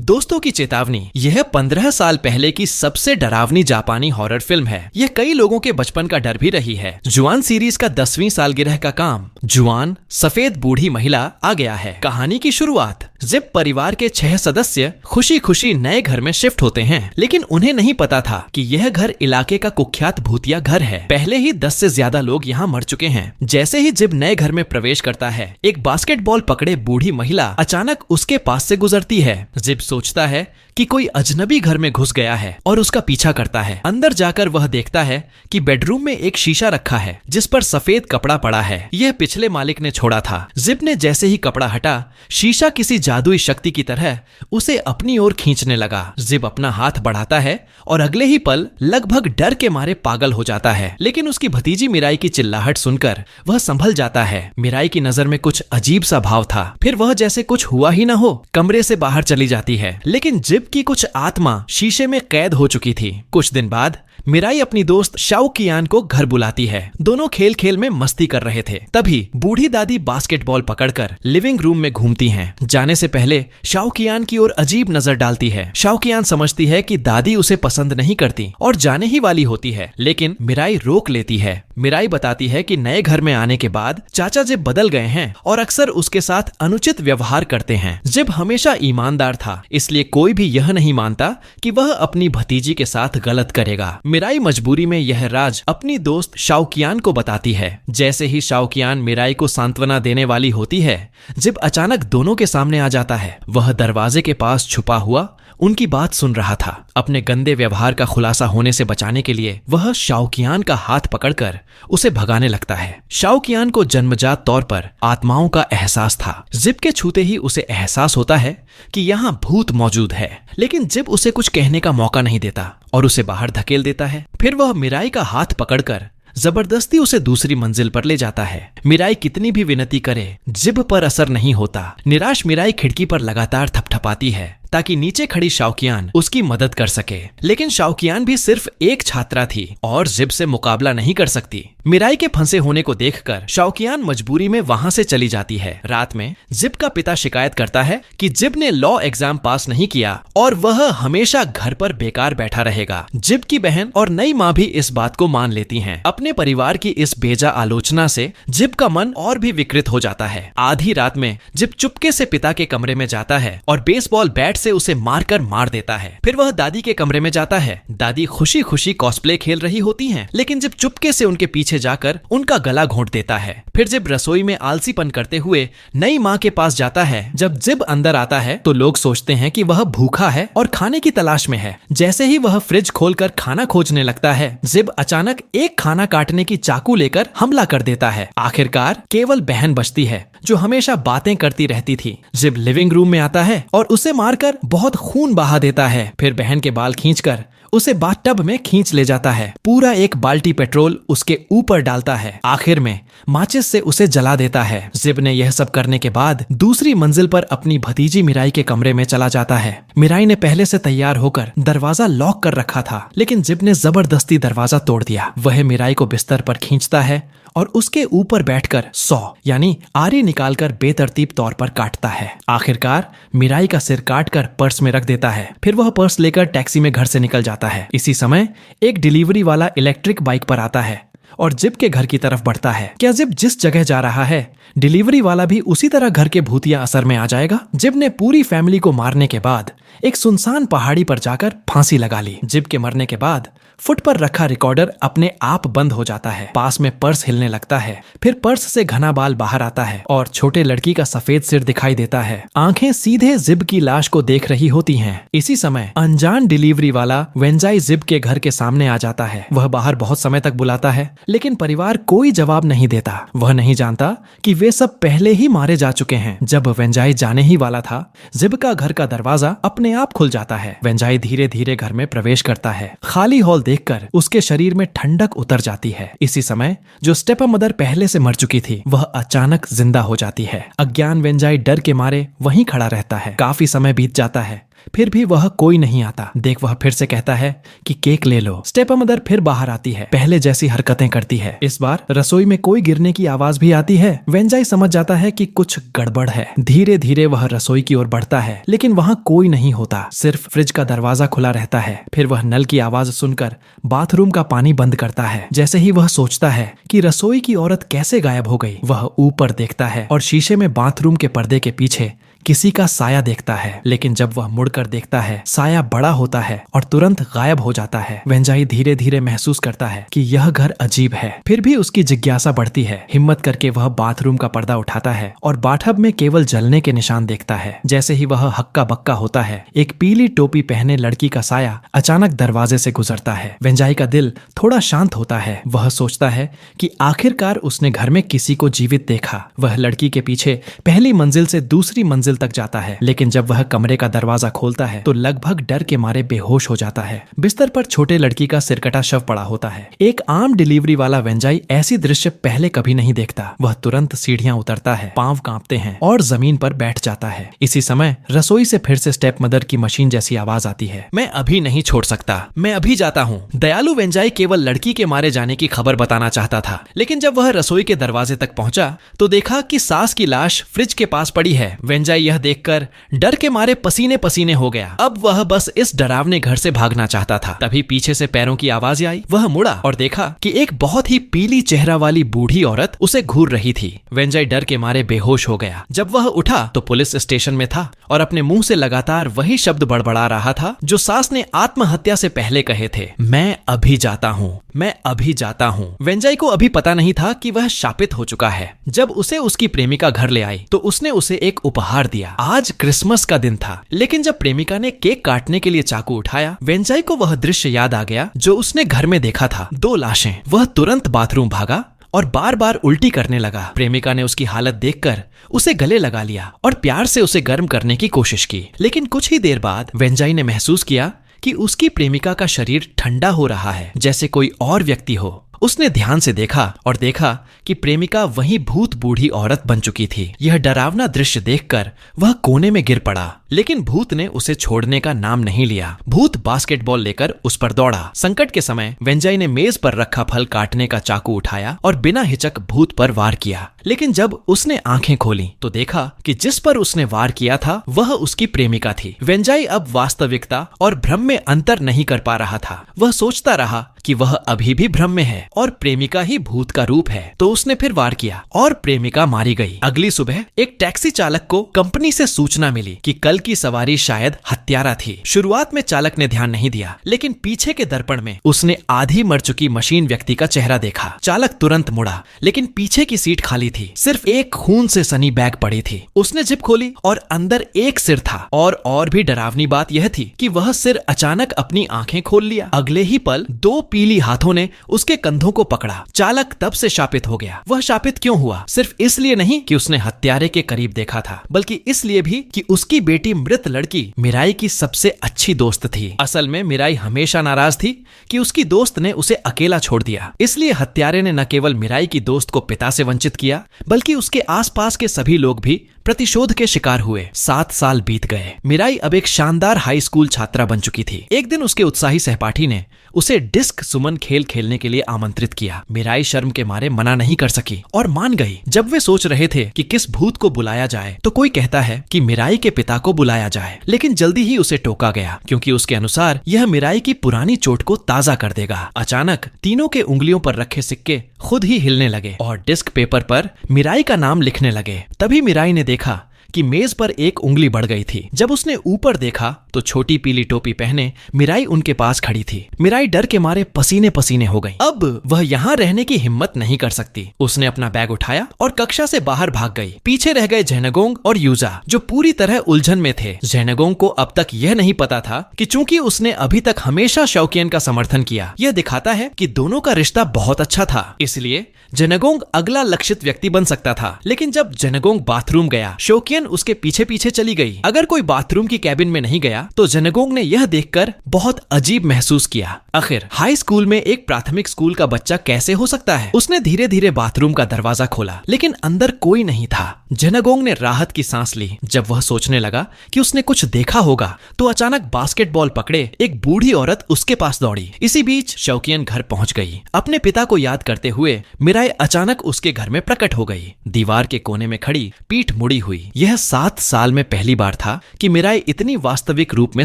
दोस्तों की चेतावनी, यह 15 साल पहले की सबसे डरावनी जापानी हॉरर फिल्म है। यह कई लोगों के बचपन का डर भी रही है। जुआन सीरीज का 10वीं सालगिरह का काम जुआन सफेद बूढ़ी महिला आ गया है। कहानी की शुरुआत, जिप परिवार के 6 सदस्य खुशी खुशी नए घर में शिफ्ट होते हैं, लेकिन उन्हें नहीं पता था कि यह घर इलाके का कुख्यात भूतिया घर है। पहले ही 10 से ज्यादा लोग यहाँ मर चुके हैं। जैसे ही जिप नए घर में प्रवेश करता है, एक बास्केटबॉल पकड़े बूढ़ी महिला अचानक उसके पास से गुजरती है। जिप सोचता है कि कोई अजनबी घर में घुस गया है और उसका पीछा करता है। अंदर जाकर वह देखता है कि बेडरूम में एक शीशा रखा है जिस पर सफेद कपड़ा पड़ा है। यह पिछले मालिक ने छोड़ा था। जिप ने जैसे ही कपड़ा हटा, शीशा किसी जादुई शक्ति की तरह उसे अपनी ओर खींचने लगा। जिप अपना हाथ बढ़ाता है और अगले ही पल लगभग डर के मारे पागल हो जाता है। लेकिन उसकी भतीजी मिराई की चिल्लाहट सुनकर वह संभल जाता है। मिराई की नजर में कुछ अजीब सा भाव था। फिर वह जैसे कुछ हुआ ही न हो कमरे से बाहर चली जाती है। लेकिन जिप की कुछ आत्मा शीशे में कैद हो चुकी थी। कुछ दिन बाद मिराई अपनी दोस्त शाओकियान को घर बुलाती है। दोनों खेल खेल में मस्ती कर रहे थे। तभी बूढ़ी दादी बास्केटबॉल पकड़कर लिविंग रूम में घूमती हैं। जाने से पहले शाओकियान की ओर अजीब नजर डालती है। शाओकियान समझती है कि दादी उसे पसंद नहीं करती और जाने ही वाली होती है, लेकिन मिराई रोक लेती है। मिराई बताती है कि नए घर में आने के बाद चाचा जिप बदल गए हैं और अक्सर उसके साथ अनुचित व्यवहार करते हैं। जिप हमेशा ईमानदार था, इसलिए कोई भी यह नहीं मानता कि वह अपनी भतीजी के साथ गलत करेगा। मिराई मजबूरी में यह राज अपनी दोस्त शाओकियान को बताती है। जैसे ही शाओकियान मिराई को सांत्वना देने वाली होती है, जिप अचानक दोनों के सामने आ जाता है। वह दरवाजे के पास छुपा हुआ उनकी बात सुन रहा था। अपने गंदे व्यवहार का खुलासा होने से बचाने के लिए वह शाओकियान का हाथ पकड़कर उसे भगाने लगता है। शाओकियान को जन्मजात तौर पर आत्माओं का एहसास था। जिप के छूते ही उसे एहसास होता है कि यहाँ भूत मौजूद है, लेकिन जिप उसे कुछ कहने का मौका नहीं देता और उसे बाहर धकेल देता है। फिर वह मिराई का हाथ पकड़कर जबरदस्ती उसे दूसरी मंजिल पर ले जाता है। मिराई कितनी भी विनती करे, जिप पर असर नहीं होता। निराश मिराई खिड़की पर लगातार थपथपाती है ताकि नीचे खड़ी शाओकियान उसकी मदद कर सके। लेकिन शाओकियान भी सिर्फ एक छात्रा थी और जिप से मुकाबला नहीं कर सकती। मिराई के फंसे होने को देखकर शाओकियान मजबूरी में वहां से चली जाती है। रात में जिप का पिता शिकायत करता है कि जिप ने लॉ एग्जाम पास नहीं किया और वह हमेशा घर पर बेकार बैठा रहेगा। जिप की बहन और नई माँ भी इस बात को मान लेती हैं। अपने परिवार की इस बेजा आलोचना से जिप का मन और भी विकृत हो जाता है। आधी रात में जिप चुपके से पिता के कमरे में जाता है और बेसबॉल बैट से उसे मारकर मार देता है। फिर वह दादी के कमरे में जाता है। दादी खुशी खुशी कॉस्प्ले खेल रही होती हैं, लेकिन जिप चुपके से उनके पीछे जाकर उनका गला घोंट देता है। फिर जिप रसोई में आलसीपन करते हुए नई माँ के पास जाता है। जब जिप अंदर आता है तो लोग सोचते हैं कि वह भूखा है और खाने की तलाश में है। जैसे ही वह फ्रिज खोलकर खाना खोजने लगता है, जिप अचानक एक खाना काटने की चाकू लेकर हमला कर देता है। आखिरकार केवल बहन बचती है जो हमेशा बातें करती रहती थी। जिप लिविंग रूम में आता है और उसे मारकर बहुत खून बहा देता है। फिर बहन के बाल खींचकर उसे बाथटब में खींच ले जाता है। पूरा एक बाल्टी पेट्रोल उसके ऊपर डालता है। आखिर में माचिस से उसे जला देता है। जिप ने यह सब करने के बाद दूसरी मंजिल पर अपनी भतीजी मिराई के कमरे में चला जाता है। मिराई ने पहले से तैयार होकर दरवाजा लॉक कर रखा था, लेकिन जिप ने जबरदस्ती दरवाजा तोड़ दिया। वह मिराई को बिस्तर पर खींचता है और उसके ऊपर बैठकर 100 यानी आरी निकालकर बेतरतीब तौर पर काटता है। आखिरकार मिराई का सिर काटकर पर्स में रख देता है। फिर वह पर्स लेकर टैक्सी में घर से निकल जाता है। इसी समय एक डिलीवरी वाला इलेक्ट्रिक बाइक पर आता है और जिप के घर की तरफ बढ़ता है। क्या जिप जिस जगह जा रहा है, डिलीवरी वाला भी उसी तरह घर के भूतिया असर में आ जाएगा? जिप ने पूरी फैमिली को मारने के बाद एक सुनसान पहाड़ी पर जाकर फांसी लगा ली। जिप के मरने के बाद फुट पर रखा रिकॉर्डर अपने आप बंद हो जाता है। पास में पर्स हिलने लगता है। फिर पर्स से घना बाल बाहर आता है और छोटे लड़की का सफेद सिर दिखाई देता है। आंखें सीधे जिप की लाश को देख रही होती हैं। इसी समय अनजान डिलीवरी वाला वेंजाई जिप के घर के सामने आ जाता है। वह बाहर बहुत समय तक बुलाता है, लेकिन परिवार कोई जवाब नहीं देता। वह नहीं जानता कि वे सब पहले ही मारे जा चुके हैं। जब वेंजाई जाने ही वाला था, जिप का घर का दरवाजा अपने आप खुल जाता है। वेंजाई धीरे धीरे घर में प्रवेश करता है। खाली हॉल देखकर उसके शरीर में ठंडक उतर जाती है। इसी समय जो स्टेप मदर पहले से मर चुकी थी, वह अचानक जिंदा हो जाती है। अज्ञान वेंजाई डर के मारे वहीं खड़ा रहता है। काफी समय बीत जाता है फिर भी वह कोई नहीं आता। देख वह फिर से कहता है कि केक ले लो। स्टेप मदर फिर बाहर आती है, पहले जैसी हरकतें करती है। इस बार रसोई में कोई गिरने की आवाज भी आती है। वेंजाई समझ जाता है कि कुछ गड़बड़ है। धीरे धीरे वह रसोई की ओर बढ़ता है, लेकिन वहां कोई नहीं होता, सिर्फ फ्रिज का दरवाजा खुला रहता है। फिर वह नल की आवाज सुनकर बाथरूम का पानी बंद करता है। जैसे ही वह सोचता है कि रसोई की औरत कैसे गायब हो गई, वह ऊपर देखता है और शीशे में बाथरूम के पर्दे के पीछे किसी का साया देखता है। लेकिन जब वह मुड़कर देखता है, साया बड़ा होता है और तुरंत गायब हो जाता है। वेंजाई धीरे धीरे महसूस करता है कि यह घर अजीब है। फिर भी उसकी जिज्ञासा बढ़ती है। हिम्मत करके वह बाथरूम का पर्दा उठाता है और बाथटब में केवल जलने के निशान देखता है। जैसे ही वह हक्का बक्का होता है, एक पीली टोपी पहने लड़की का साया अचानक दरवाजे से गुजरता है। वेंजाई का दिल थोड़ा शांत होता है। वह सोचता है कि आखिरकार उसने घर में किसी को जीवित देखा। वह लड़की के पीछे पहली मंजिल से दूसरी मंजिल तक जाता है, लेकिन जब वह कमरे का दरवाजा खोलता है तो लगभग डर के मारे बेहोश हो जाता है। बिस्तर पर छोटे लड़की का सिरकटा शव पड़ा होता है। एक आम डिलीवरी वाला वेंजाई ऐसी दृश्य पहले कभी नहीं देखता। वह तुरंत सीढ़ियां उतरता है, पांव कांपते हैं और जमीन पर बैठ जाता है। इसी समय रसोई से फिर से स्टेप मदर की मशीन जैसी आवाज आती है। मैं अभी नहीं छोड़ सकता, मैं अभी जाता हूँ। दयालु वेंजाई केवल लड़की के मारे जाने की खबर बताना चाहता था, लेकिन जब वह रसोई के दरवाजे तक पहुंचा तो देखा कि सास की लाश फ्रिज के पास पड़ी है। वेंजाई यह देखकर डर के मारे पसीने पसीने हो गया। अब वह बस इस डरावने घर से भागना चाहता था। तभी पीछे से पैरों की आवाज आई। वह मुड़ा और देखा कि एक बहुत ही पीली चेहरा वाली बूढ़ी औरत उसे घूर रही थी। वेंजाई डर के मारे बेहोश हो गया। जब वह उठा तो पुलिस स्टेशन में था और अपने मुंह से लगातार वही शब्द बड़बड़ा रहा था जो सास ने आत्महत्या से पहले कहे थे, मैं अभी जाता हूँ, मैं अभी जाता हूँ। वेंजाई को अभी पता नहीं था कि वह शापित हो चुका है। जब उसे उसकी प्रेमिका घर ले आई तो उसने उसे एक उपहार दिया। आज क्रिसमस का दिन था, लेकिन जब प्रेमिका ने केक काटने के लिए चाकू उठाया, वेंजाई को वह दृश्य याद आ गया जो उसने घर में देखा था, 2 लाशें। वह तुरंत बाथरूम भागा और बार बार उल्टी करने लगा। प्रेमिका ने उसकी हालत देखकर उसे गले लगा लिया और प्यार से उसे गर्म करने की कोशिश की। लेकिन कुछ ही देर बाद वेंजाई ने महसूस किया कि उसकी प्रेमिका का शरीर ठंडा हो रहा है, जैसे कोई और व्यक्ति हो। उसने ध्यान से देखा और देखा कि प्रेमिका वही भूत बूढ़ी औरत बन चुकी थी। यह डरावना दृश्य देखकर वह कोने में गिर पड़ा, लेकिन भूत ने उसे छोड़ने का नाम नहीं लिया। भूत बास्केटबॉल लेकर उस पर दौड़ा। संकट के समय वेंजाई ने मेज पर रखा फल काटने का चाकू उठाया और बिना हिचक भूत पर वार किया। लेकिन जब उसने आंखें खोली तो देखा कि जिस पर उसने वार किया था वह उसकी प्रेमिका थी। वेंजाई अब वास्तविकता और भ्रम में अंतर नहीं कर पा रहा था। वह सोचता रहा कि वह अभी भी भ्रम में है और प्रेमिका ही भूत का रूप है। तो उसने फिर वार किया और प्रेमिका मारी गई। अगली सुबह एक टैक्सी चालक को कंपनी से सूचना मिली कि कल की सवारी शायद हत्यारा थी। शुरुआत में चालक ने ध्यान नहीं दिया, लेकिन पीछे के दर्पण में उसने आधी मर चुकी मशीन व्यक्ति का चेहरा देखा। चालक तुरंत मुड़ा, लेकिन पीछे की सीट खाली थी। सिर्फ एक खून से सनी बैग पड़ी थी। उसने जिप खोली और अंदर एक सिर था। और भी डरावनी बात यह थी कि वह सिर अचानक अपनी आंखें खोल लिया। अगले ही पल 2 पीली हाथों ने उसके कंधों को पकड़ा। चालक तब से शापित हो गया। वह शापित क्यों हुआ? सिर्फ इसलिए नहीं कि उसने हत्यारे के करीब देखा था, बल्कि इसलिए भी कि उसकी बेटी मृत लड़की मिराई की सबसे अच्छी दोस्त थी। असल में मिराई हमेशा नाराज थी कि उसकी दोस्त ने उसे अकेला छोड़ दिया। इसलिए हत्यारे ने न केवल मिराई की दोस्त को पिता से वंचित किया, बल्कि उसके आसपास के सभी लोग भी प्रतिशोध के शिकार हुए। 7 साल बीत गए। मिराई अब एक शानदार हाई स्कूल छात्रा बन चुकी थी। एक दिन उसके उत्साही सहपाठी ने उसे डिस्क सुमन खेल खेलने के लिए आमंत्रित किया। मिराई शर्म के मारे मना नहीं कर सकी और मान गई। जब वे सोच रहे थे कि किस भूत को बुलाया जाए तो कोई कहता है कि मिराई के पिता को बुलाया जाए, लेकिन जल्दी ही उसे टोका गया क्योंकि उसके अनुसार यह मिराई की पुरानी चोट को ताजा कर देगा। अचानक तीनों के उंगलियों पर रखे सिक्के खुद ही हिलने लगे और डिस्क पेपर पर मिराई का नाम लिखने लगे। तभी मिराई ने देखा कि मेज पर एक उंगली बढ़ गई थी। जब उसने ऊपर देखा तो छोटी पीली टोपी पहने मिराई उनके पास खड़ी थी। मिराई डर के मारे पसीने पसीने हो गई। अब वह यहाँ रहने की हिम्मत नहीं कर सकती। उसने अपना बैग उठाया और कक्षा से बाहर भाग गई। पीछे रह गए जेनेगोंग और यूजा, जो पूरी तरह उलझन में थे। जेनेगोंग को अब तक यह नहीं पता था कि चूंकि उसने अभी तक हमेशा शौकियन का समर्थन किया, यह दिखाता है कि दोनों का रिश्ता बहुत अच्छा था। इसलिए जेनेगोंग अगला लक्षित व्यक्ति बन सकता था। लेकिन जब जेनेगोंग बाथरूम गया, शौकियन उसके पीछे पीछे चली गई। अगर कोई बाथरूम की कैबिन में नहीं गया गया तो जेनेगोंग ने यह देखकर बहुत अजीब महसूस किया। आखिर हाई स्कूल में एक प्राथमिक स्कूल का बच्चा कैसे हो सकता है? उसने धीरे धीरे बाथरूम का दरवाजा खोला, लेकिन अंदर कोई नहीं था। जेनेगोंग ने राहत की सांस ली। जब वह सोचने लगा कि उसने कुछ देखा होगा तो अचानक बास्केटबॉल पकड़े एक बूढ़ी औरत उसके पास दौड़ी। इसी बीच शौकियन घर पहुंच गई। अपने पिता को याद करते हुए मिराई अचानक उसके घर में प्रकट हो गई। दीवार के कोने में खड़ी, पीठ मुड़ी हुई। यह 7 साल में पहली बार था कि मिराई इतनी वास्तविक रूप में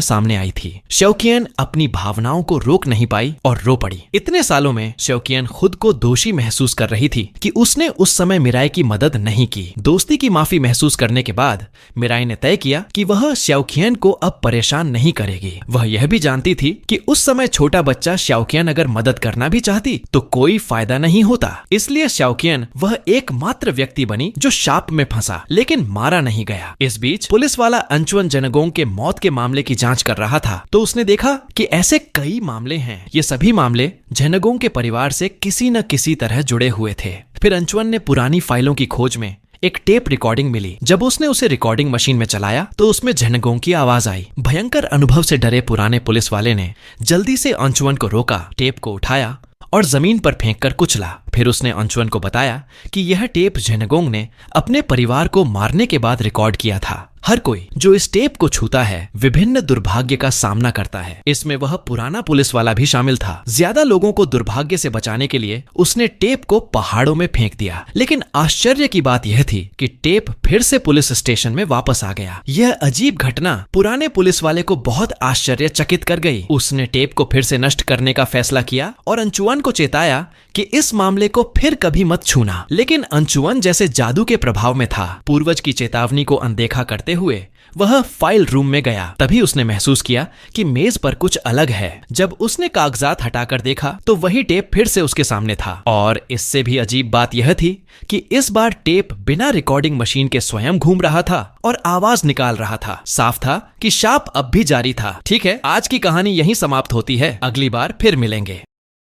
सामने आई थी। शौकियन अपनी भावनाओं को रोक नहीं पाई और रो पड़ी। इतने सालों में शौकियन खुद को दोषी महसूस कर रही थी कि उसने उस समय मिराई की मदद नहीं की। दोस्ती की माफी महसूस करने के बाद मिराई ने तय किया कि वह शौकियन को अब परेशान नहीं करेगी। वह यह भी जानती थी कि उस समय छोटा बच्चा शौकियन अगर मदद करना भी चाहती तो कोई फायदा नहीं होता। इसलिए शौकियन वह एकमात्र व्यक्ति बनी जो शाप में फंसा लेकिन मारा नहीं गया। इस बीच पुलिस वाला अंचुअन जेनेगोंग के मौत के मामले की जांच कर रहा था तो उसने देखा कि ऐसे कई मामले हैं। ये सभी मामले जेनेगोंग के परिवार से किसी न किसी तरह जुड़े हुए थे। फिर अंचुअन ने पुरानी फाइलों की खोज में एक टेप रिकॉर्डिंग मिली। जब उसने उसे रिकॉर्डिंग मशीन में चलाया तो उसमें जेनेगोंग की आवाज आई। भयंकर अनुभव से डरे पुराने पुलिस वाले ने जल्दी से अंचुअन को रोका, टेप को उठाया और जमीन पर फेंककर कुचला। फिर उसने अंचुअन को बताया कि यह टेप जेनेगोंग ने अपने परिवार को मारने के बाद रिकॉर्ड किया था। हर कोई जो इस टेप को छूता है विभिन्न दुर्भाग्य का सामना करता है। इसमें वह पुराना पुलिस वाला भी शामिल था। ज्यादा लोगों को दुर्भाग्य से बचाने के लिए उसने टेप को पहाड़ों में फेंक दिया। लेकिन आश्चर्य की बात यह थी कि टेप फिर से पुलिस स्टेशन में वापस आ गया। यह अजीब घटना पुराने पुलिस वाले को बहुत आश्चर्यचकित कर गई। उसने टेप को फिर से नष्ट करने का फैसला किया और अंचुअन को चेताया कि इस मामले को फिर कभी मत छूना। लेकिन अंचुअन जैसे जादू के प्रभाव में था। पूर्वज की चेतावनी को अनदेखा करते हुए वह फाइल रूम में गया। तभी उसने महसूस किया कि मेज पर कुछ अलग है। जब उसने कागजात हटाकर देखा तो वही टेप फिर से उसके सामने था। और इससे भी अजीब बात यह थी कि इस बार टेप बिना रिकॉर्डिंग मशीन के स्वयं घूम रहा था और आवाज निकाल रहा था। साफ था कि शाप अब भी जारी था। ठीक है, आज की कहानी यहीं समाप्त होती है। अगली बार फिर मिलेंगे।